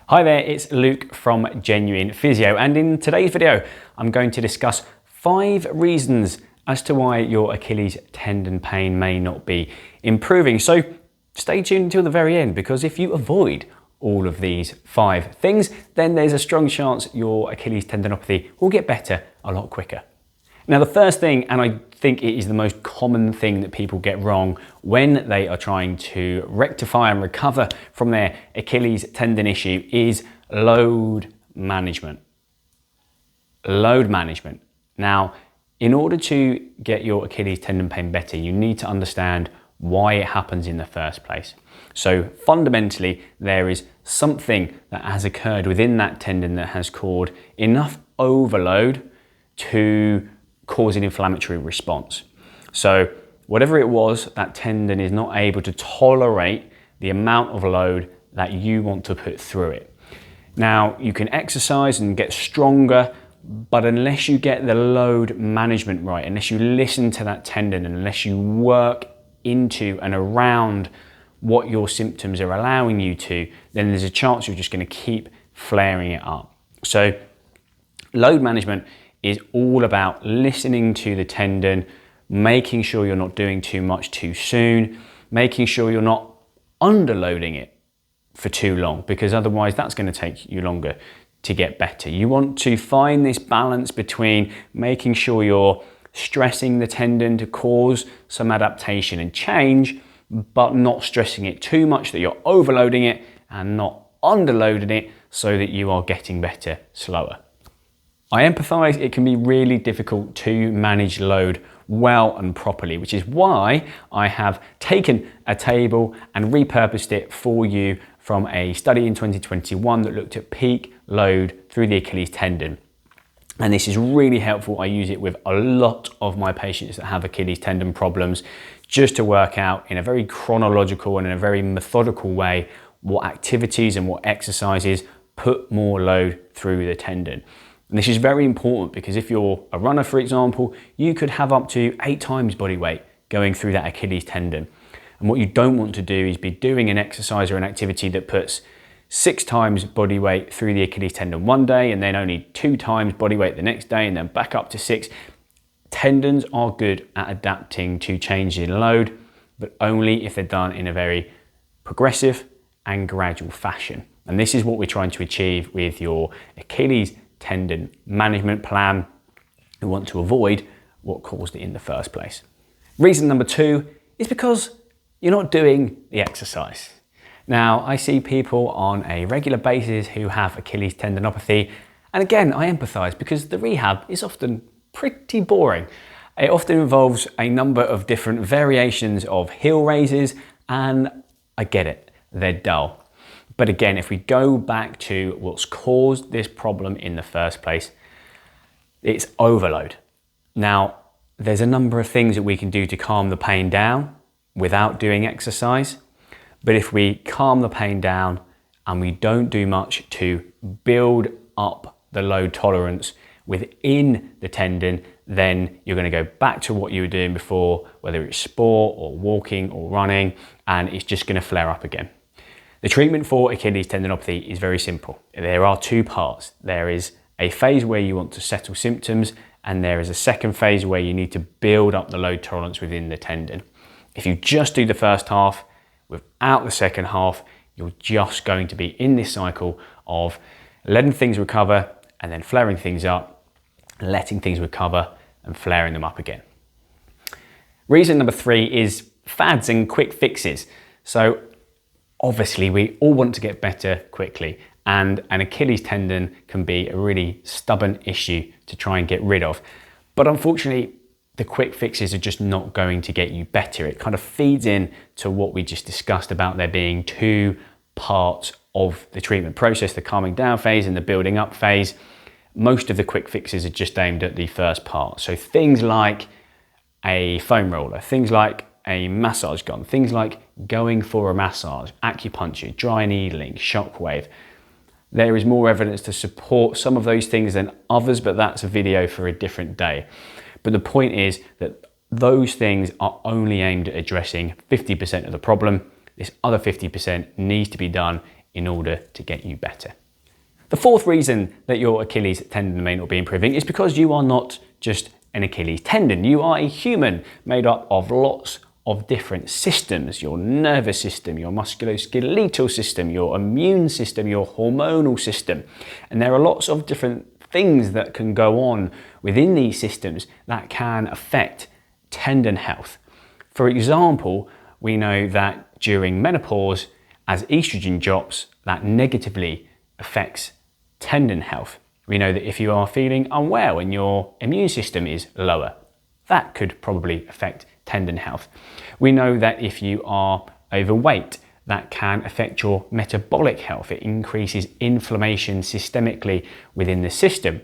Hi there, it's Luke from Genuine Physio, and in today's video I'm going to discuss 5 reasons as to why your Achilles tendon pain may not be improving. So stay tuned until the very end, because if you avoid all of these 5 things, then there's a strong chance your Achilles tendinopathy will get better a lot quicker. Now, the first thing, and I think it is the most common thing that people get wrong when they are trying to rectify and recover from their Achilles tendon issue, is load management. Load management. Now, in order to get your Achilles tendon pain better, you need to understand why it happens in the first place. So fundamentally, there is something that has occurred within that tendon that has caused enough overload to cause an inflammatory response. So whatever it was, that tendon is not able to tolerate the amount of load that you want to put through it. Now, you can exercise and get stronger, but unless you get the load management right, unless you listen to that tendon, and unless you work into and around what your symptoms are allowing you to, then there's a chance you're just going to keep flaring it up. So load management is all about listening to the tendon, making sure you're not doing too much too soon, making sure you're not underloading it for too long, because otherwise that's going to take you longer to get better. You want to find this balance between making sure you're stressing the tendon to cause some adaptation and change, but not stressing it too much that you're overloading it, and not underloading it so that you are getting better slower. I empathise it can be really difficult to manage load well and properly, which is why I have taken a table and repurposed it for you from a study in 2021 that looked at peak load through the Achilles tendon. And this is really helpful. I use it with a lot of my patients that have Achilles tendon problems, just to work out in a very chronological and in a very methodical way what activities and what exercises put more load through the tendon. And this is very important, because if you're a runner, for example, you could have up to 8 times body weight going through that Achilles tendon. And what you don't want to do is be doing an exercise or an activity that puts 6 times body weight through the Achilles tendon one day, and then only 2 times body weight the next day, and then back up to 6. Tendons are good at adapting to changes in load, but only if they're done in a very progressive and gradual fashion. And this is what we're trying to achieve with your Achilles tendon management plan. We want to avoid what caused it in the first place. Reason number 2 is because you're not doing the exercise. Now, I see people on a regular basis who have Achilles tendinopathy, and again, I empathise, because the rehab is often pretty boring. It often involves a number of different variations of heel raises, and I get it, they're dull. But again, if we go back to what's caused this problem in the first place, it's overload. Now, there's a number of things that we can do to calm the pain down without doing exercise. But if we calm the pain down and we don't do much to build up the load tolerance within the tendon, then you're going to go back to what you were doing before, whether it's sport or walking or running, and it's just going to flare up again. The treatment for Achilles tendinopathy is very simple. There are 2 parts. There is a phase where you want to settle symptoms, and there is a second phase where you need to build up the load tolerance within the tendon. If you just do the first half without the second half, you're just going to be in this cycle of letting things recover and then flaring things up, letting things recover and flaring them up again. Reason number 3 is fads and quick fixes. So obviously, we all want to get better quickly, and an Achilles tendon can be a really stubborn issue to try and get rid of. But unfortunately, the quick fixes are just not going to get you better. It kind of feeds in to what we just discussed about there being 2 parts of the treatment process, the calming down phase and the building up phase. Most of the quick fixes are just aimed at the first part. So things like a foam roller, things like a massage gun, things like going for a massage, acupuncture, dry needling, shockwave. There is more evidence to support some of those things than others, but that's a video for a different day. But the point is that those things are only aimed at addressing 50% of the problem. This other 50% needs to be done in order to get you better. The fourth reason that your Achilles tendon may not be improving is because you are not just an Achilles tendon. You are a human made up of lots of different systems: your nervous system, your musculoskeletal system, your immune system, your hormonal system. And there are lots of different things that can go on within these systems that can affect tendon health. For example, we know that during menopause, as estrogen drops, that negatively affects tendon health. We know that if you are feeling unwell and your immune system is lower, that could probably affect tendon health. We know that if you are overweight, that can affect your metabolic health. It increases inflammation systemically within the system.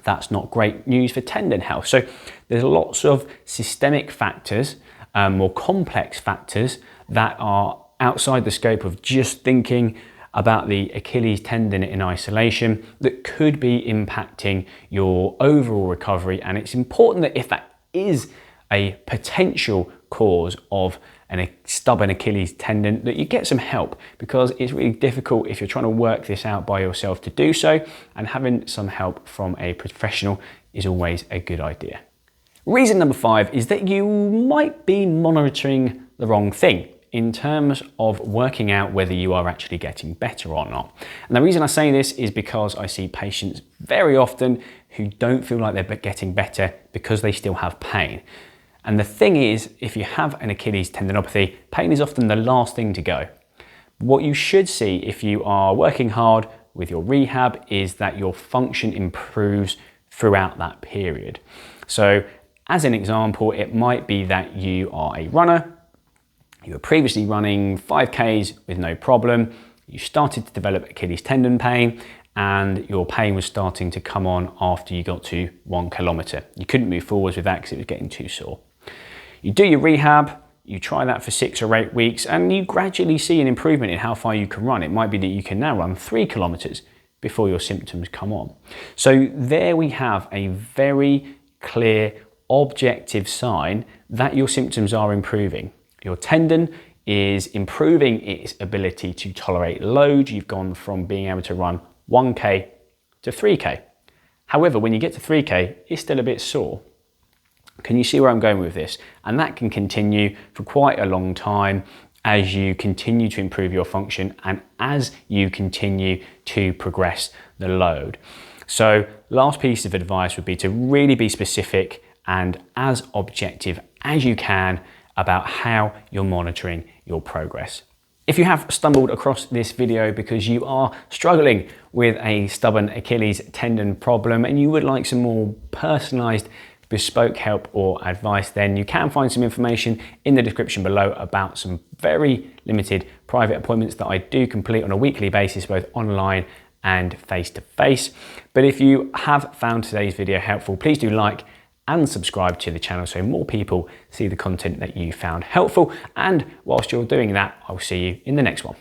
That's not great news for tendon health. So there's lots of systemic factors, more complex factors that are outside the scope of just thinking about the Achilles tendon in isolation that could be impacting your overall recovery. And it's important that if that is a potential cause of a stubborn Achilles tendon, that you get some help, because it's really difficult if you're trying to work this out by yourself to do so, and having some help from a professional is always a good idea. Reason number 5 is that you might be monitoring the wrong thing in terms of working out whether you are actually getting better or not. And the reason I say this is because I see patients very often who don't feel like they're getting better because they still have pain. And the thing is, if you have an Achilles tendinopathy, pain is often the last thing to go. What you should see if you are working hard with your rehab is that your function improves throughout that period. So as an example, it might be that you are a runner. You were previously running 5Ks with no problem. You started to develop Achilles tendon pain, and your pain was starting to come on after you got to 1 kilometer. You couldn't move forwards with that because it was getting too sore. You do your rehab, you try that for 6 or 8 weeks, and you gradually see an improvement in how far you can run. It might be that you can now run 3 kilometers before your symptoms come on. So there we have a very clear, objective sign that your symptoms are improving. Your tendon is improving its ability to tolerate load. You've gone from being able to run 1K to 3K. However, when you get to 3K, it's still a bit sore. Can you see where I'm going with this? And that can continue for quite a long time as you continue to improve your function and as you continue to progress the load. So last piece of advice would be to really be specific and as objective as you can about how you're monitoring your progress. If you have stumbled across this video because you are struggling with a stubborn Achilles tendon problem and you would like some more personalized bespoke help or advice, then you can find some information in the description below about some very limited private appointments that I do complete on a weekly basis, both online and face-to-face. But if you have found today's video helpful, please do like and subscribe to the channel so more people see the content that you found helpful. And whilst you're doing that, I'll see you in the next one.